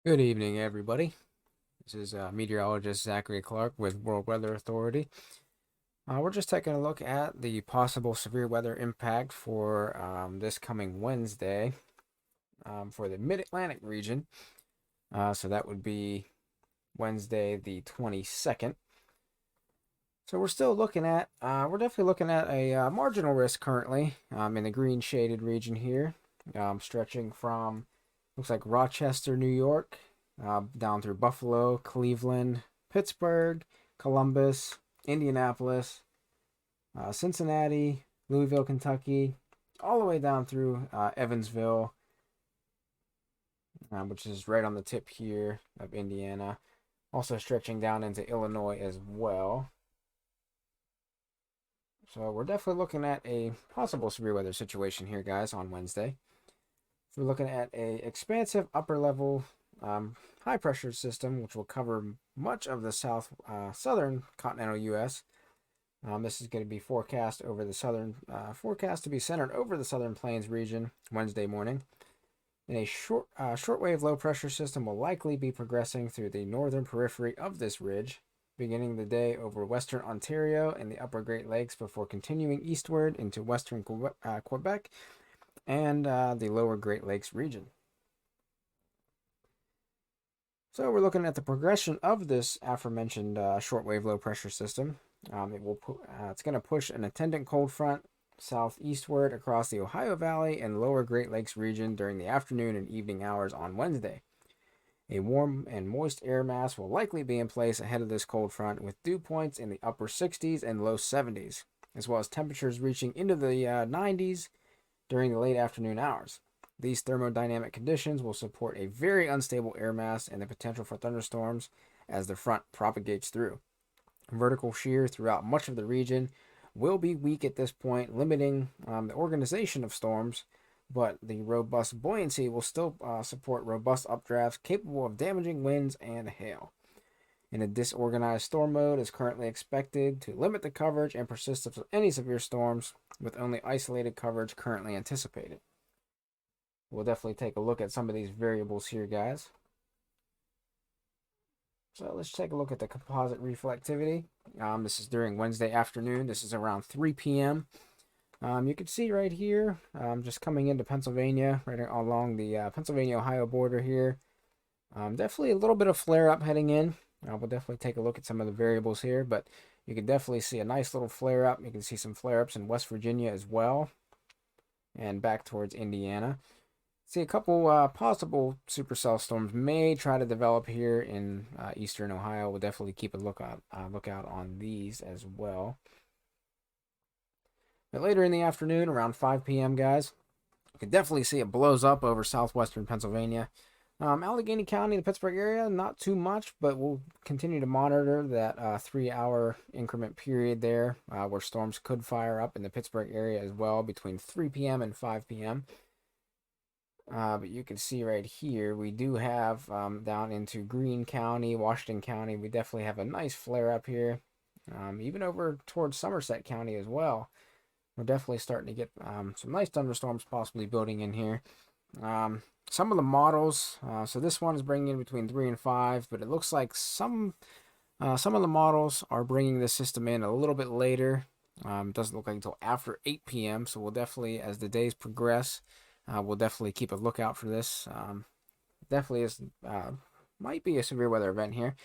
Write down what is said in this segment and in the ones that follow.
Good evening, everybody. This is meteorologist Zachary Clark with World Weather Authority. We're just taking a look at the possible severe weather impact for this coming Wednesday for the Mid-Atlantic region. So that would be Wednesday the 22nd. So we're still looking at, we're definitely looking at a marginal risk currently in the green shaded region here, stretching from looks like Rochester, New York, down through Buffalo, Cleveland, Pittsburgh, Columbus, Indianapolis, Cincinnati, Louisville, Kentucky, all the way down through Evansville, which is right on the tip here of Indiana. Also stretching down into Illinois as well. So we're definitely looking at a possible severe weather situation here, guys, on Wednesday. We're looking at a expansive upper level high pressure system, which will cover much of the southern continental U.S. This is going to be forecast over the forecast to be centered over the southern plains region Wednesday morning. And a shortwave low pressure system will likely be progressing through the northern periphery of this ridge, beginning the day over western Ontario and the upper Great Lakes before continuing eastward into western Quebec and the lower Great Lakes region. So we're looking at the progression of this aforementioned shortwave low pressure system. It's going to push an attendant cold front southeastward across the Ohio Valley and lower Great Lakes region during the afternoon and evening hours on Wednesday. A warm and moist air mass will likely be in place ahead of this cold front, with dew points in the upper 60s and low 70s, as well as temperatures reaching into the 90s during the late afternoon hours. These thermodynamic conditions will support a very unstable air mass and the potential for thunderstorms as the front propagates through. Vertical shear throughout much of the region will be weak at this point, limiting the organization of storms, but the robust buoyancy will still support robust updrafts capable of damaging winds and hail. In a disorganized storm mode is currently expected to limit the coverage and persistence of any severe storms, with only isolated coverage currently anticipated. We'll definitely take a look at some of these variables here, guys. So let's take a look at the composite reflectivity. This is during Wednesday afternoon. This is around 3 p.m. You can see right here, just coming into Pennsylvania, right along the Pennsylvania-Ohio border here. Definitely a little bit of flare-up heading in. We'll definitely take a look at some of the variables here, but you can definitely see a nice little flare-up. You can see some flare-ups in West Virginia as well, and back towards Indiana. See a couple possible supercell storms may try to develop here in eastern Ohio. We'll definitely keep a lookout on these as well. But later in the afternoon, around 5 p.m., guys, you can definitely see it blows up over southwestern Pennsylvania. Allegheny County, the Pittsburgh area, not too much, but we'll continue to monitor that 3-hour increment period there where storms could fire up in the Pittsburgh area as well between 3 p.m. and 5 p.m. But you can see right here, we do have down into Greene County, Washington County, we definitely have a nice flare up here. Even over towards Somerset County as well. We're definitely starting to get some nice thunderstorms possibly building in here. Some of the models, so this one is bringing in between 3 and 5, but it looks like some of the models are bringing the system in a little bit later. It doesn't look like until after 8 p.m., so we'll definitely, as the days progress, we'll definitely keep a lookout for this. Definitely is might be a severe weather event here,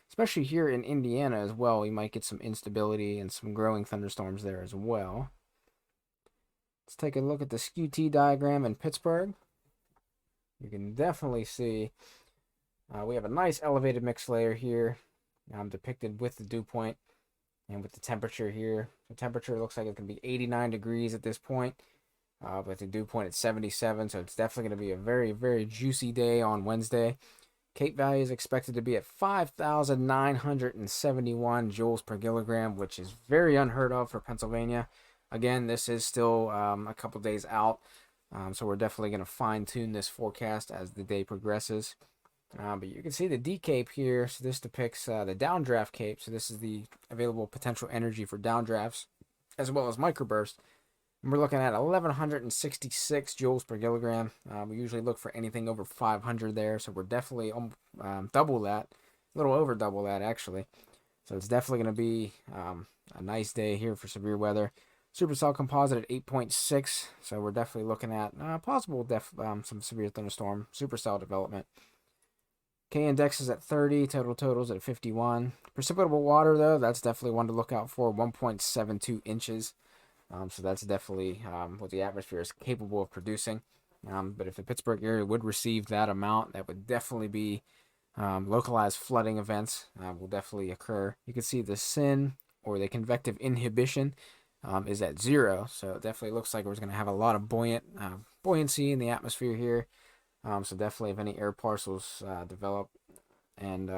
especially here in Indiana as well. We might get some instability and some growing thunderstorms there as well. Let's take a look at the SKU-T diagram in Pittsburgh. You can definitely see we have a nice elevated mixed layer here depicted with the dew point and with the temperature here. The temperature looks like it's going to be 89 degrees at this point. With the dew point at 77, so it's definitely going to be a very, very juicy day on Wednesday. Cape value is expected to be at 5,971 joules per kilogram, which is very unheard of for Pennsylvania. Again, this is still a couple days out, so we're definitely going to fine-tune this forecast as the day progresses. But you can see the D cape here. So this depicts the downdraft cape. So this is the available potential energy for downdrafts as well as microburst. And we're looking at 1,166 joules per kilogram. We usually look for anything over 500 there, so we're definitely double that, a little over double that actually. So it's definitely going to be a nice day here for severe weather. Supercell composite at 8.6, so we're definitely looking at possible some severe thunderstorm supercell development. K-index is at 30, totals at 51. Precipitable water, though, that's definitely one to look out for, 1.72 inches. So that's definitely what the atmosphere is capable of producing. But if the Pittsburgh area would receive that amount, that would definitely be localized flooding events will definitely occur. You can see the SIN, or the convective inhibition, is at 0. So it definitely looks like we're going to have a lot of buoyancy in the atmosphere here. So definitely if any air parcels develop and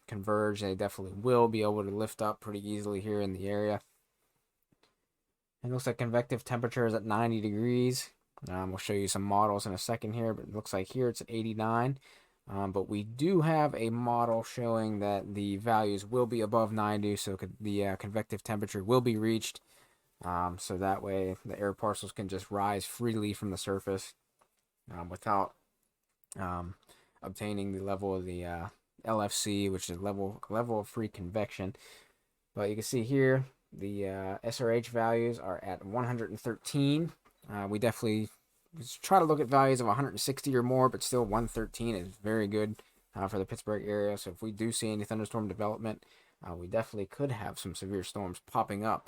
converge, they definitely will be able to lift up pretty easily here in the area. It looks like convective temperature is at 90 degrees. We'll show you some models in a second here, but it looks like here it's at 89. But we do have a model showing that the values will be above 90, so the convective temperature will be reached. So that way the air parcels can just rise freely from the surface without obtaining the level of the LFC, which is level of free convection. But you can see here the SRH values are at 113. We definitely try to look at values of 160 or more, but still 113 is very good for the Pittsburgh area. So if we do see any thunderstorm development, we definitely could have some severe storms popping up,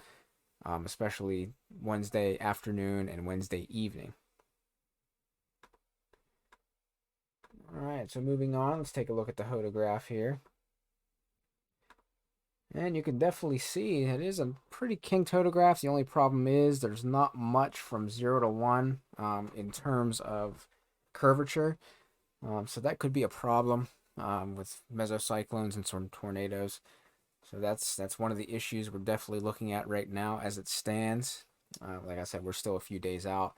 especially Wednesday afternoon and Wednesday evening. All right, so moving on, let's take a look at the hodograph here. And you can definitely see it is a pretty kinked hodograph. The only problem is there's not much from 0 to 1 in terms of curvature. So that could be a problem with mesocyclones and some tornadoes. So that's one of the issues we're definitely looking at right now as it stands. Like I said, we're still a few days out.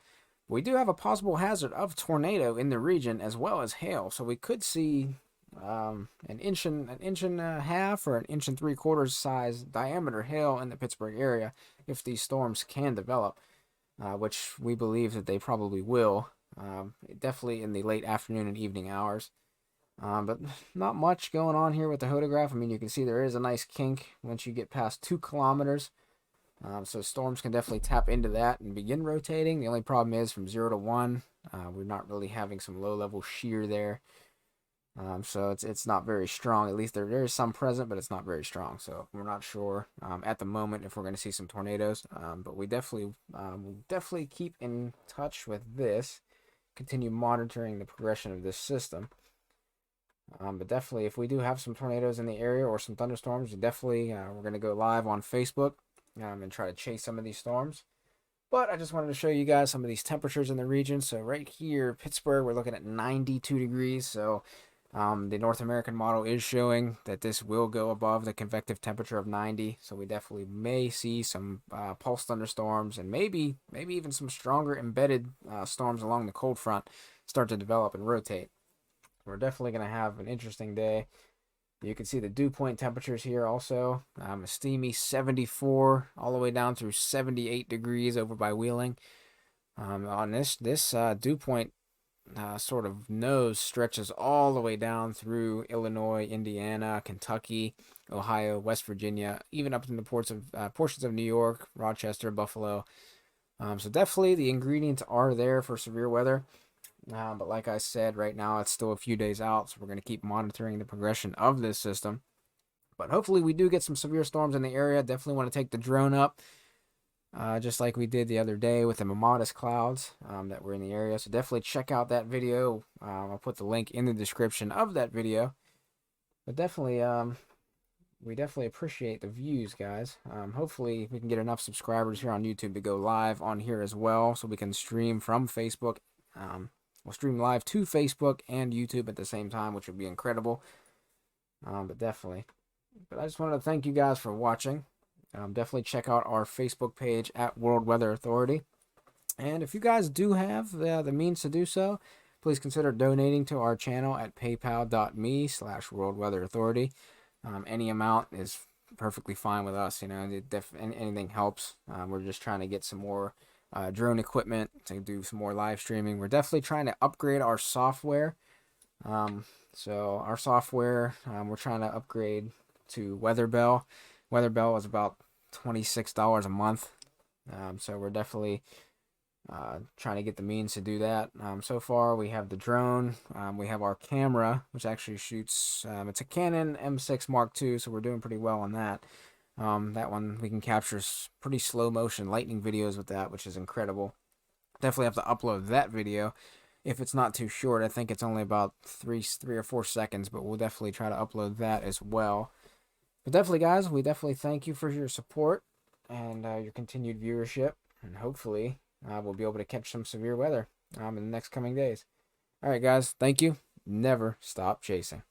We do have a possible hazard of tornado in the region as well as hail, so we could see an inch and a half or an inch and 3/4 size diameter hail in the Pittsburgh area if these storms can develop, which we believe that they probably will. Definitely in the late afternoon and evening hours. But not much going on here with the hodograph. I mean, you can see there is a nice kink once you get past 2 kilometers. So storms can definitely tap into that and begin rotating. The only problem is from 0 to 1, we're not really having some low-level shear there. So it's not very strong. At least there is some present, but it's not very strong. So we're not sure at the moment if we're going to see some tornadoes. But we definitely will definitely keep in touch with this. Continue monitoring the progression of this system. But definitely, if we do have some tornadoes in the area or some thunderstorms, we're going to go live on Facebook and try to chase some of these storms. But I just wanted to show you guys some of these temperatures in the region. So right here, Pittsburgh, we're looking at 92 degrees. So the North American model is showing that this will go above the convective temperature of 90. So we definitely may see some pulse thunderstorms and maybe even some stronger embedded storms along the cold front start to develop and rotate. We're definitely going to have an interesting day. You can see the dew point temperatures here also. A steamy 74 all the way down through 78 degrees over by Wheeling. On this dew point sort of nose stretches all the way down through Illinois, Indiana, Kentucky, Ohio, West Virginia, even up in the portions of New York, Rochester, Buffalo. So definitely the ingredients are there for severe weather. But like I said, right now it's still a few days out, so we're going to keep monitoring the progression of this system. But hopefully we do get some severe storms in the area. Definitely want to take the drone up, just like we did the other day with the Mammatus clouds that were in the area. So definitely check out that video. I'll put the link in the description of that video. But definitely, we definitely appreciate the views, guys. Hopefully we can get enough subscribers here on YouTube to go live on here as well, so we can stream from Facebook. We'll stream live to Facebook and YouTube at the same time, which would be incredible. But definitely. But I just wanted to thank you guys for watching. Definitely check out our Facebook page at World Weather Authority. And if you guys do have the means to do so, please consider donating to our channel at paypal.me/World Weather Authority. Any amount is perfectly fine with us. You know, anything helps. We're just trying to get some more drone equipment to do some more live streaming. We're definitely trying to upgrade our software. So our software, we're trying to upgrade to WeatherBell. WeatherBell is about $26 a month. So we're definitely trying to get the means to do that. So far we have the drone. We have our camera, which actually shoots, it's a Canon M6 Mark II, so we're doing pretty well on that. That one, we can capture pretty slow motion lightning videos with that, which is incredible. Definitely have to upload that video if it's not too short. I think it's only about 3 or 4 seconds, but we'll definitely try to upload that as well. But definitely, guys, we definitely thank you for your support and your continued viewership, and hopefully we'll be able to catch some severe weather in the next coming days. All right, guys, thank you. Never stop chasing.